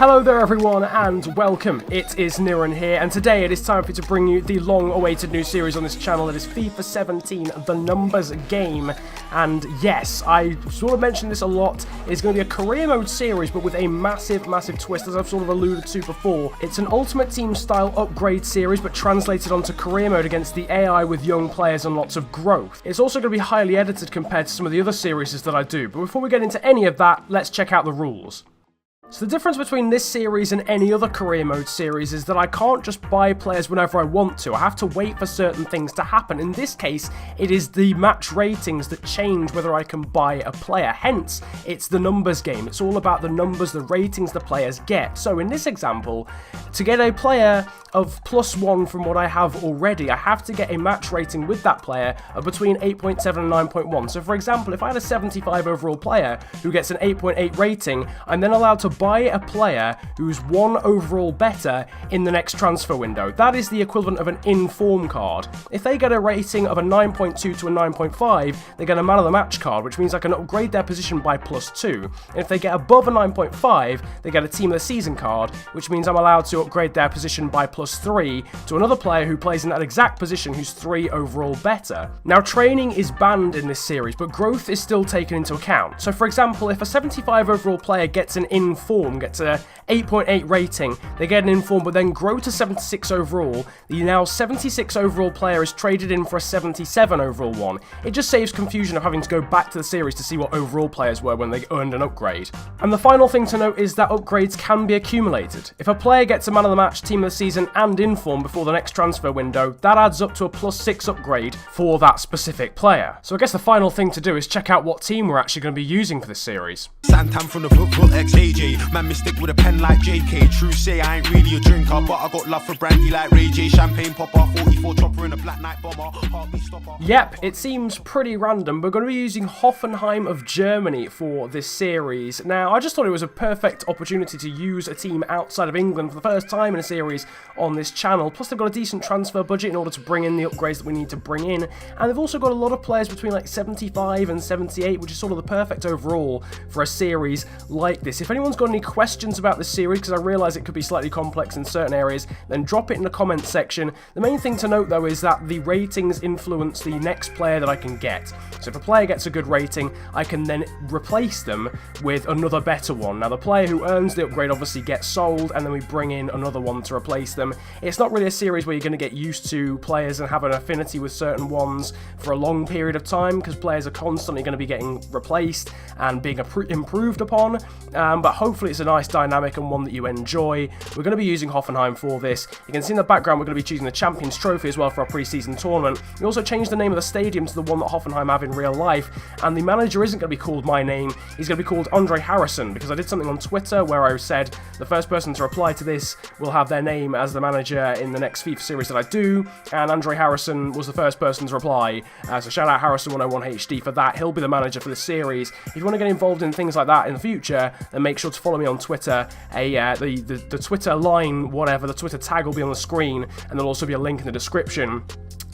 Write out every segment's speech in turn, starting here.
Hello there everyone and welcome, it is Niran here, and today it is time for me to bring you the long-awaited new series on this channel. It is FIFA 17, the numbers game, and yes, I sort of mentioned this a lot, it's going to be a career mode series but with a massive twist, as I've sort of alluded to before. It's an Ultimate Team style upgrade series but translated onto career mode against the AI with young players and lots of growth. It's also going to be highly edited compared to some of the other series that I do, but before we get into any of that, let's check out the rules. So the difference between this series and any other career mode series is that I can't just buy players whenever I want to. I have to wait for certain things to happen. In this case, it is the match ratings that change whether I can buy a player. Hence, it's the numbers game. It's all about the numbers, the ratings the players get. So in this example, to get a player of +1 from what I have already, I have to get a match rating with that player of between 8.7 and 9.1. So for example, if I had a 75 overall player who gets an 8.8 rating, I'm then allowed to buy a player who's 1 overall better in the next transfer window. That is the equivalent of an in-form card. If they get a rating of a 9.2 to a 9.5, they get a man of the match card, which means I can upgrade their position by +2. And if they get above a 9.5, they get a team of the season card, which means I'm allowed to upgrade their position by +3 to another player who plays in that exact position who's 3 overall better. Now, training is banned in this series, but growth is still taken into account. So for example, if a 75 overall player gets an in-form, gets a 8.8 rating, they get an inform but then grow to 76 overall, the now 76 overall player is traded in for a 77 overall one. It just saves confusion of having to go back to the series to see what overall players were when they earned an upgrade. And the final thing to note is that upgrades can be accumulated. If a player gets a man of the match, team of the season and inform before the next transfer window, that adds up to a +6 upgrade for that specific player. So I guess the final thing to do is check out what team we're actually going to be using for this series. Santan from the book X AJ. Man, mystic with a pen like JK. True say I ain't really a drinker, but I got love for brandy like Ray J. Champagne popper, 44 chopper in a black night bomber. Heartbeat stopper. Yep, it seems pretty random. We're going to be using Hoffenheim of Germany for this series. Now, I just thought it was a perfect opportunity to use a team outside of England for the first time in a series on this channel. Plus, they've got a decent transfer budget in order to bring in the upgrades that we need to bring in. And they've also got a lot of players between like 75 and 78, which is sort of the perfect overall for a series like this. If anyone's got any questions about this series, because I realise it could be slightly complex in certain areas, then drop it in the comments section. The main thing to note though is that the ratings influence the next player that I can get. So if a player gets a good rating, I can then replace them with another better one. Now the player who earns the upgrade obviously gets sold, and then we bring in another one to replace them. It's not really a series where you're going to get used to players and have an affinity with certain ones for a long period of time, because players are constantly going to be getting replaced and being improved upon, but hopefully it's a nice dynamic and one that you enjoy. We're going to be using Hoffenheim for this. You can see in the background we're going to be choosing the Champions Trophy as well for our pre-season tournament. We also changed the name of the stadium to the one that Hoffenheim have in real life, and the manager isn't going to be called my name, he's going to be called Andre Harrison, because I did something on Twitter where I said the first person to reply to this will have their name as the manager in the next FIFA series that I do, and Andre Harrison was the first person to reply, so shout out Harrison101HD for that. He'll be the manager for this series. If you want to get involved in things like that in the future, then make sure to follow me on Twitter. The Twitter line, whatever, the Twitter tag will be on the screen, and there'll also be a link in the description.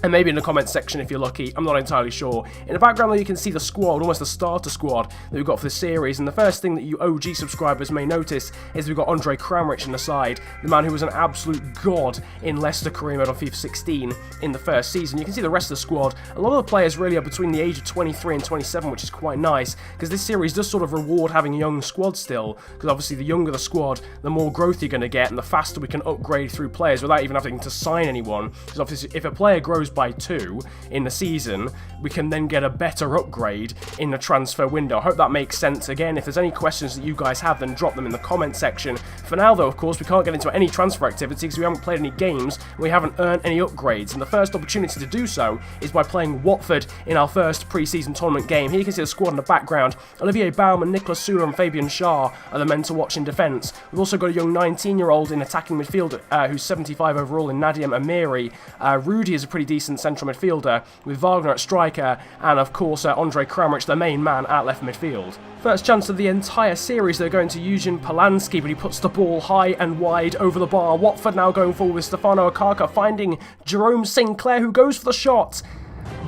And maybe in the comments section if you're lucky, I'm not entirely sure. In the background though, you can see the squad, almost the starter squad that we've got for this series, and the first thing that you OG subscribers may notice is we've got Andre Kramrich in the side, the man who was an absolute god in Leicester career mode on FIFA 16 in the first season. You can see the rest of the squad. A lot of the players really are between the age of 23 and 27, which is quite nice, because this series does sort of reward having a young squad still, because obviously the younger the squad, the more growth you're going to get, and the faster we can upgrade through players without even having to sign anyone, because obviously if a player grows by 2 in the season, we can then get a better upgrade in the transfer window. I hope that makes sense. Again, if there's any questions that you guys have, then drop them in the comment section. For now though, of course, we can't get into any transfer activity because we haven't played any games and we haven't earned any upgrades, and the first opportunity to do so is by playing Watford in our first pre-season tournament game. Here you can see the squad in the background. Olivier Baumann, Nicolas Sula and Fabian Schär are the men to watch in defence. We've also got a young 19-year-old in attacking midfield who's 75 overall in Nadim Amiri. Rudy is a pretty decent central midfielder, with Wagner at striker, and of course Andre Kramrich, the main man, at left midfield. First chance of the entire series, they're going to Eugene Polanski, but he puts the ball high and wide over the bar. Watford now going forward with Stefano Akaka finding Jerome Sinclair, who goes for the shot,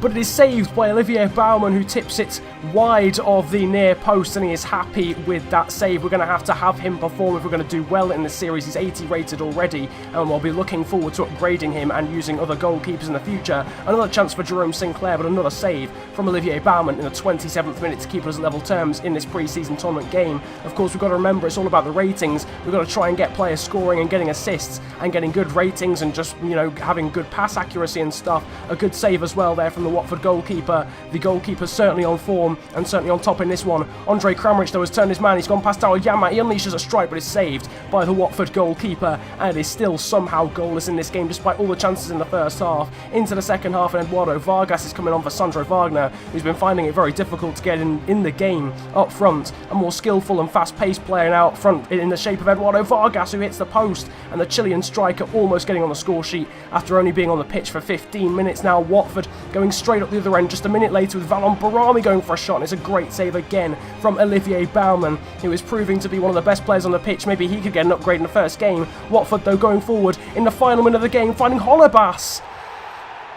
but it is saved by Olivier Baumann, who tips it wide of the near post, and he is happy with that save. We're going to have him perform if we're going to do well in this series. He's 80 rated already, and we'll be looking forward to upgrading him and using other goalkeepers in the future. Another chance for Jerome Sinclair, but another save from Olivier Baumann in the 27th minute to keep us level terms in this pre-season tournament game. Of course, we've got to remember it's all about the ratings. We've got to try and get players scoring and getting assists and getting good ratings and just, you know, having good pass accuracy and stuff. A good save as well there from the Watford goalkeeper. The goalkeeper's certainly on form and certainly on top in this one. Andre Kramaric, though, has turned his man. He's gone past Aoyama. He unleashes a strike, but is saved by the Watford goalkeeper, and it is still somehow goalless in this game despite all the chances in the first half. Into the second half, and Eduardo Vargas is coming on for Sandro Wagner, who's been finding it very difficult to get in the game up front. A more skillful and fast-paced player now up front in the shape of Eduardo Vargas, who hits the post, and the Chilean striker almost getting on the score sheet after only being on the pitch for 15 minutes. Now Watford going straight up the other end just a minute later with Valon Barami going for a shot, and it's a great save again from Olivier Baumann, who is proving to be one of the best players on the pitch. Maybe he could get an upgrade in the first game. Watford, though, going forward in the final minute of the game, finding Holebas.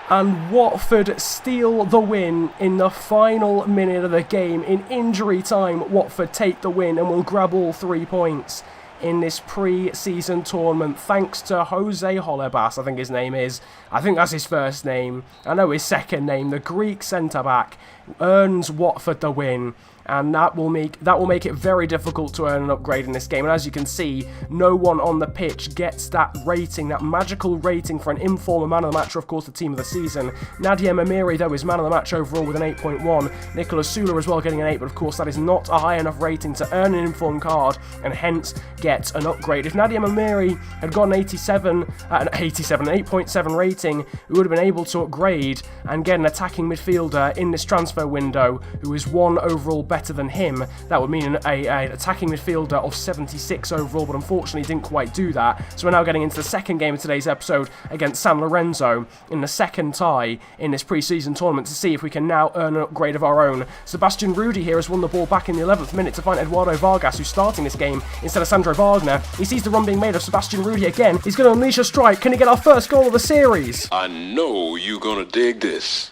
And Watford steal the win in the final minute of the game. In injury time, Watford take the win and will grab all 3 points in this pre-season tournament, thanks to Jose Holebas, I think his name is. I think that's his first name. I know his second name. The Greek centre-back earns Watford the win, and that will make it very difficult to earn an upgrade in this game. And as you can see, no one on the pitch gets that rating, that magical rating for an informer man of the match, or of course the team of the season. Nadia Mamiri, though, is man of the match overall with an 8.1. Nicolas Sula as well getting an 8, but of course that is not a high enough rating to earn an informed card and hence get an upgrade. If Nadia Mamiri had got an 8.7 rating, we would have been able to upgrade and get an attacking midfielder in this transfer window who is 1 overall better than him. That would mean an attacking midfielder of 76 overall, but unfortunately didn't quite do that. So we're now getting into the second game of today's episode against San Lorenzo in the second tie in this pre-season tournament to see if we can now earn an upgrade of our own. Sebastian Rudy here has won the ball back in the 11th minute to find Eduardo Vargas, who's starting this game instead of Sandro Wagner. He sees the run being made of Sebastian Rudy again. He's going to unleash a strike. Can he get our first goal of the series? I know you're gonna dig this.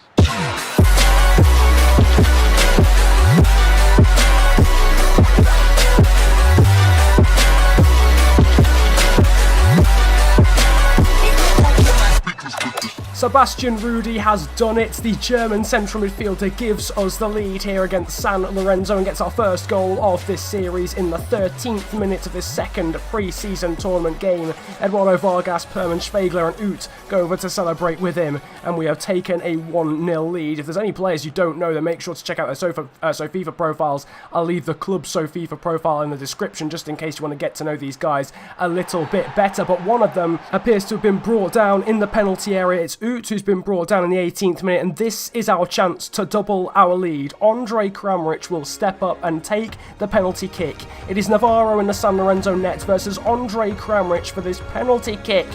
Sebastian Rudy has done it. The German central midfielder gives us the lead here against San Lorenzo and gets our first goal of this series in the 13th minute of this second pre-season tournament game. Eduardo Vargas, Perman Schwegler and Oot go over to celebrate with him, and we have taken a 1-0 lead. If there's any players you don't know, then make sure to check out their SoFIFA profiles. I'll leave the club SoFIFA profile in the description just in case you want to get to know these guys a little bit better. But one of them appears to have been brought down in the penalty area. It's Oot who's been brought down in the 18th minute, and this is our chance to double our lead. Andre Kramaric will step up and take the penalty kick. It is Navarro in the San Lorenzo net versus Andre Kramaric for this penalty kick.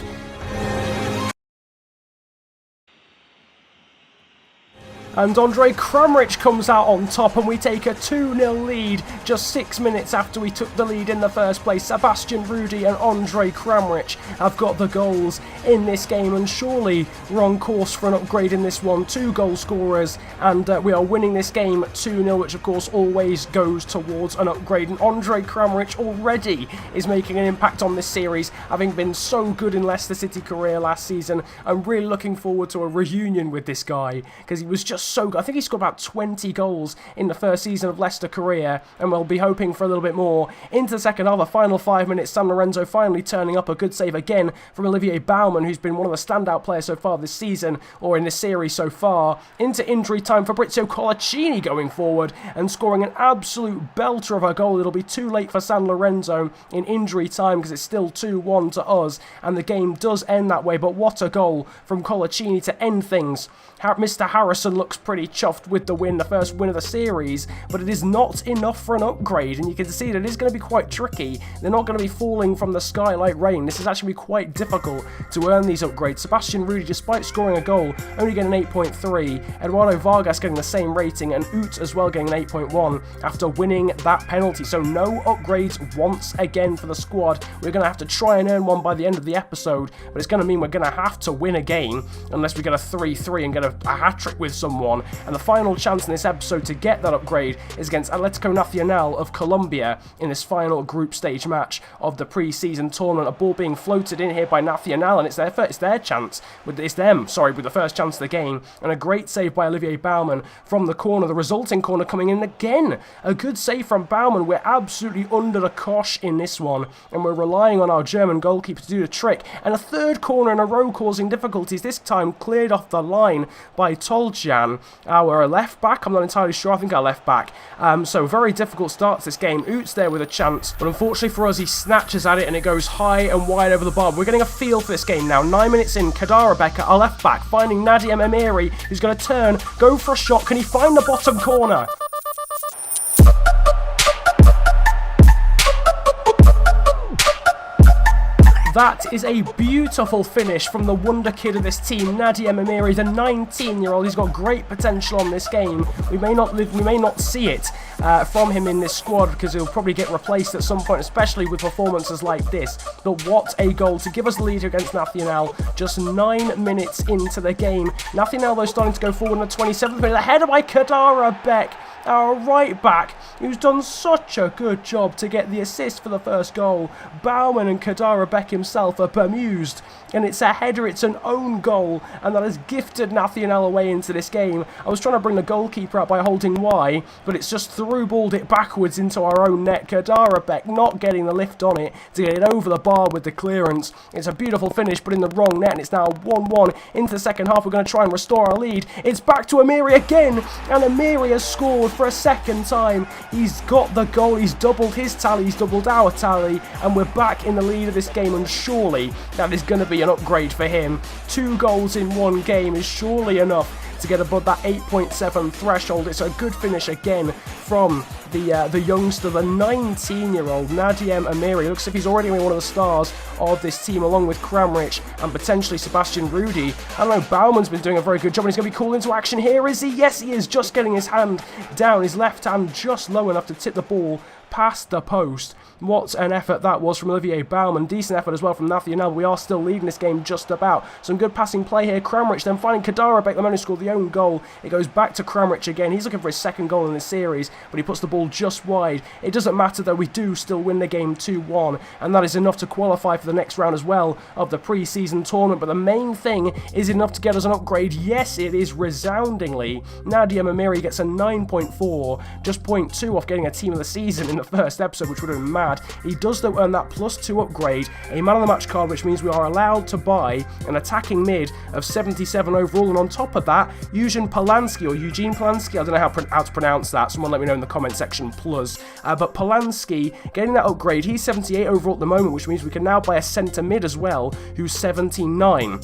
And Andre Kramaric comes out on top, and we take a 2-0 lead just 6 minutes after we took the lead in the first place. Sebastian Rudy and Andre Kramaric have got the goals in this game, and surely we're on course for an upgrade in this one. 2 goal scorers, and we are winning this game 2-0, which of course always goes towards an upgrade. And Andre Kramaric already is making an impact on this series, having been so good in Leicester City career last season. I'm really looking forward to a reunion with this guy, because he was just so good. I think he scored about 20 goals in the first season of Leicester career, and we'll be hoping for a little bit more. Into the second half, the final 5 minutes, San Lorenzo finally turning up. A good save again from Olivier Baumann, who's been one of the standout players so far this season, or in this series so far. Into injury time, Fabrizio Colaccini going forward and scoring an absolute belter of a goal. It'll be too late for San Lorenzo in injury time because it's still 2-1 to us, and the game does end that way. But what a goal from Colaccini to end things. Mr. Harrison looks pretty chuffed with the win, the first win of the series, but it is not enough for an upgrade, and you can see that it is going to be quite tricky. They're not going to be falling from the sky like rain. This is actually quite difficult to earn these upgrades. Sebastian Rudy, despite scoring a goal, only getting an 8.3. Eduardo Vargas getting the same rating, and Oot as well getting an 8.1 after winning that penalty. So no upgrades once again for the squad. We're going to have to try and earn one by the end of the episode, but it's going to mean we're going to have to win a game unless we get a 3-3 and get a hat-trick with someone. 1, and the final chance in this episode to get that upgrade is against Atletico Nacional of Colombia in this final group stage match of the pre-season tournament. A ball being floated in here by Nacional, and it's their chance, with the first chance of the game, and a great save by Olivier Baumann from the corner, the resulting corner coming in again. A good save from Baumann. We're absolutely under the cosh in this one, and we're relying on our German goalkeeper to do the trick, and a third corner in a row causing difficulties, this time cleared off the line by Toljan, our left back. I'm not entirely sure, I think our left back. So very difficult start to this game. Oots there with a chance, but unfortunately for us, he snatches at it and it goes high and wide over the bar. We're getting a feel for this game now. 9 minutes in, Skarbäck, our left back, finding Nadiem Amiri, who's going to turn, go for a shot. Can he find the bottom corner? That is a beautiful finish from the wonder kid of this team, Nadiem Amiri, the 19-year-old. He's got great potential on this game. We may not see it from him in this squad because he'll probably get replaced at some point, especially with performances like this. But what a goal to give us the lead against Nacional just 9 minutes into the game. Nacional, though, starting to go forward in the 27th minute. A header by Skarbäck, our right back, who's done such a good job to get the assist for the first goal. Baumann and Skarbäck himself are bemused, and it's a header, it's an own goal, and that has gifted Nacional away into this game. I was trying to bring the goalkeeper out by holding Y, but it's just through-balled it backwards into our own net. Skarbäck not getting the lift on it to get it over the bar with the clearance. It's a beautiful finish, but in the wrong net, and it's now 1-1 into the second half. We're going to try and restore our lead. It's back to Amiri again, and Amiri has scored for a second time. He's got the goal, he's doubled his tally, he's doubled our tally, and we're back in the lead of this game, and surely that is going to be an upgrade for him. 2 goals in 1 game is surely enough to get above that 8.7 threshold. It's a good finish again from the youngster, the 19-year-old Nadiem Amiri. Looks like he's already one of the stars of this team, along with Kramaric and potentially Sebastian Rudy. I don't know, Baumann's been doing a very good job, and he's going to be called into action here, is he? Yes, he is, just getting his hand down, his left hand just low enough to tip the ball past the post. What an effort that was from Olivier Baumann. Decent effort as well from Nacional. We are still leading this game just about. Some good passing play here. Kramaric then finding Skarbäck, the man who scored the own goal. It goes back to Kramaric again. He's looking for his second goal in this series, but he puts the ball just wide. It doesn't matter though, we do still win the game 2-1, and that is enough to qualify for the next round as well of the pre-season tournament. But the main thing is enough to get us an upgrade. Yes, it is resoundingly. Nadiem Amiri gets a 9.4, just 0.2 off getting a team of the season in the first episode, which would have been mad. He does though earn that +2 upgrade, a man of the match card, which means we are allowed to buy an attacking mid of 77 overall, and on top of that, Eugene Polanski, I don't know how to pronounce that, someone let me know in the comment section, but Polanski getting that upgrade. He's 78 overall at the moment, which means we can now buy a centre mid as well, who's 79.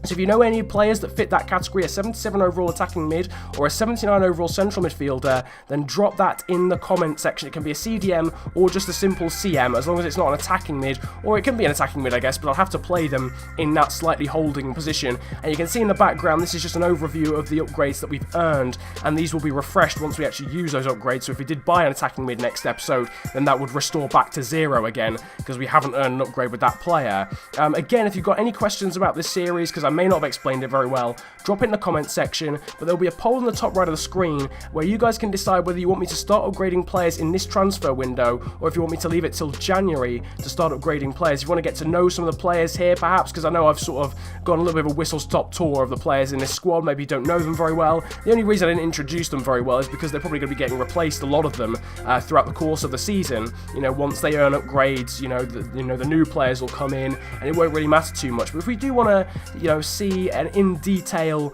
So if you know any players that fit that category, a 77 overall attacking mid or a 79 overall central midfielder, then drop that in the comment section. It can be a CDM or just a simple CM, as long as it's not an attacking mid, or it can be an attacking mid, I guess, but I'll have to play them in that slightly holding position. And you can see in the background, this is just an overview of the upgrades that we've earned, and these will be refreshed once we actually use those upgrades. So if we did buy an attacking mid next episode, then that would restore back to 0 again, because we haven't earned an upgrade with that player. Again, if you've got any questions about this series, because I may not have explained it very well, drop it in the comment section, but there'll be a poll on the top right of the screen where you guys can decide whether you want me to start upgrading players in this transfer window, or if you want me to leave it till January to start upgrading players. If you want to get to know some of the players here, perhaps, because I know I've sort of gone a little bit of a whistle-stop tour of the players in this squad, maybe you don't know them very well. The only reason I didn't introduce them very well is because they're probably going to be getting replaced, a lot of them, throughout the course of the season. You know, once they earn upgrades, the new players will come in, and it won't really matter too much. But if we do want to, see an in-detail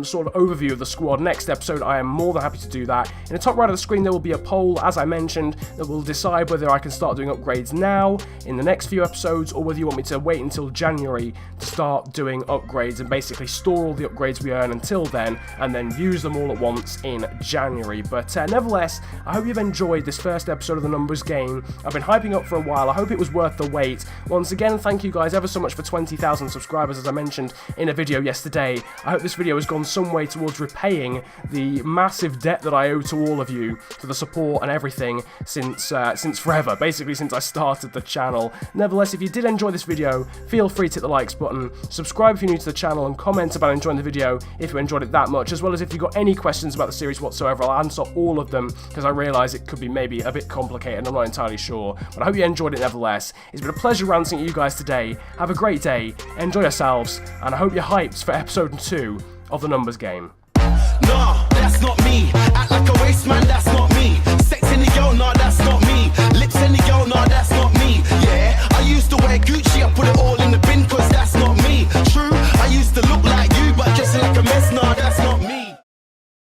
sort of overview of the squad next episode, I am more than happy to do that. In the top right of the screen, there will be a poll, as I mentioned, that will decide whether I can start doing upgrades now in the next few episodes, or whether you want me to wait until January to start doing upgrades and basically store all the upgrades we earn until then, and then use them all at once in January. But nevertheless, I hope you've enjoyed this first episode of the Numbers Game. I've been hyping up for a while. I hope it was worth the wait. Once again, thank you guys ever so much for 20,000 subscribers, as I mentioned mentioned in a video yesterday. I hope this video has gone some way towards repaying the massive debt that I owe to all of you for the support and everything since forever, basically since I started the channel. Nevertheless, if you did enjoy this video, feel free to hit the likes button, subscribe if you're new to the channel, and comment about enjoying the video if you enjoyed it that much, as well as if you've got any questions about the series whatsoever. I'll answer all of them, because I realise it could be maybe a bit complicated, I'm not entirely sure, but I hope you enjoyed it nevertheless. It's been a pleasure ranting at you guys today. Have a great day, enjoy yourselves, and I hope you're hyped for episode 2 of The Numbers Game. Nah, that's not me. Act like a waste man, that's not me. Sex in the girl, nah, that's not me. Lips in the girl, nah, that's not me. Yeah,